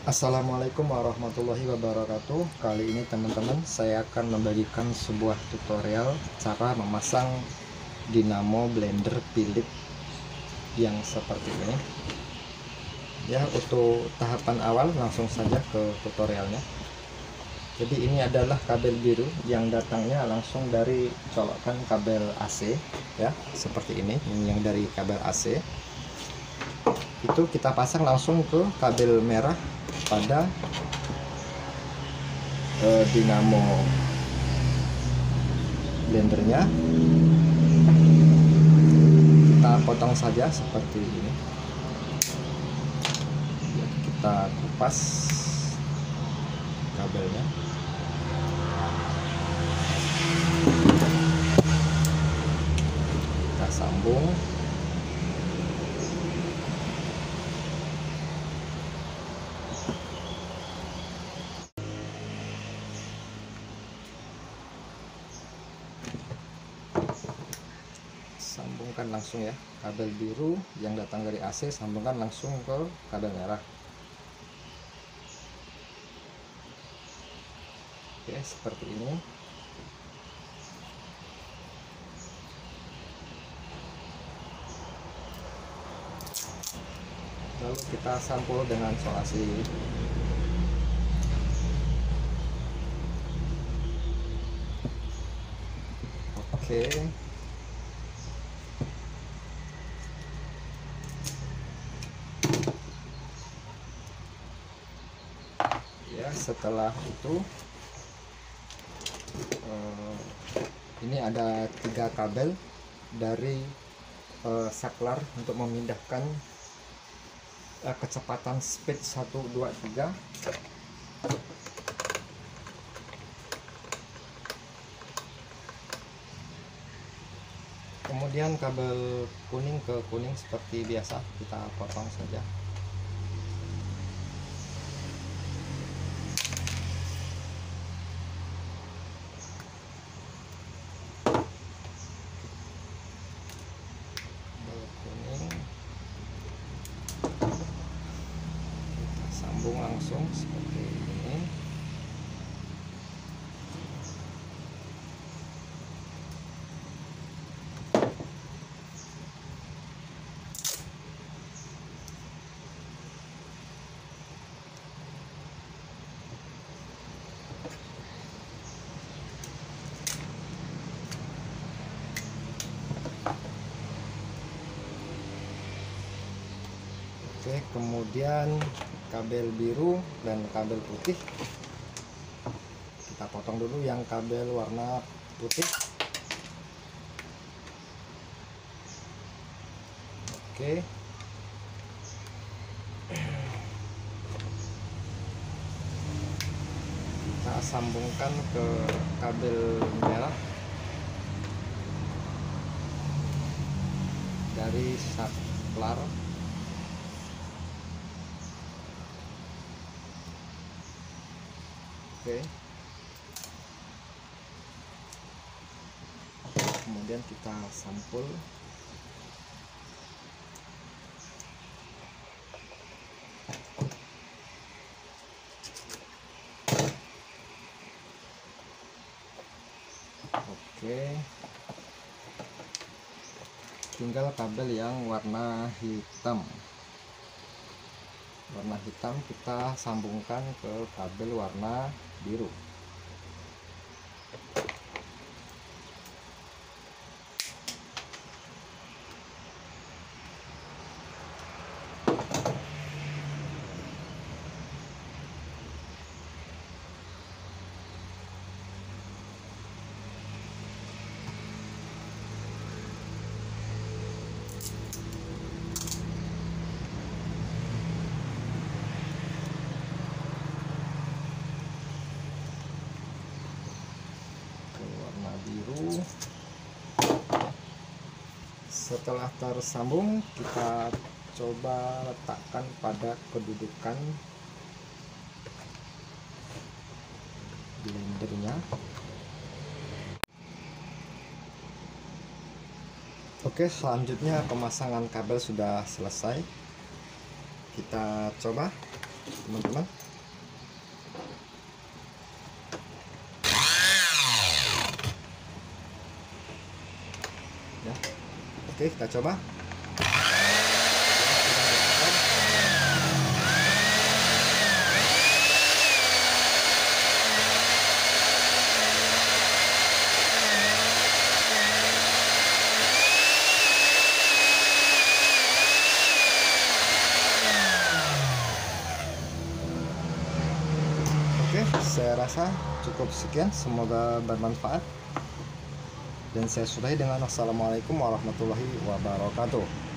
Assalamualaikum warahmatullahi wabarakatuh. Kali ini teman-teman saya akan membagikan sebuah tutorial cara memasang dinamo blender Philips yang seperti ini. Ya, untuk tahapan awal langsung saja ke tutorialnya. Jadi ini adalah kabel biru yang datangnya langsung dari colokan kabel AC ya, seperti ini yang dari kabel AC. Itu kita pasang langsung ke kabel merah pada dinamo blendernya. Kita potong saja seperti ini. Kita kupas kabelnya. Kita sambung. Sambungkan langsung ya, kabel biru yang datang dari AC sambungkan langsung ke kabel merah. Oke, seperti ini. Lalu kita sampul dengan solasi. Oke. Ya, setelah itu ini ada 3 kabel dari saklar untuk memindahkan kecepatan speed 1, 2, 3. Kemudian kabel kuning ke kuning seperti biasa kita potong saja. Sambung langsung seperti ini. Oke, kemudian kabel biru dan kabel putih kita potong dulu. Yang kabel warna putih, oke, kita sambungkan ke kabel merah dari saklar. Oke. Kemudian kita sampul. Oke. Tinggal kabel yang warna hitam. Warna hitam kita sambungkan ke kabel warna biru. Biru. Setelah tersambung, kita coba letakkan pada kedudukan blendernya. Oke, selanjutnya pemasangan kabel sudah selesai. Kita coba teman-teman. Ya. Oke, kita coba. Oke, saya rasa cukup sekian, semoga bermanfaat. Dan saya sudahi dengan assalamualaikum warahmatullahi wabarakatuh.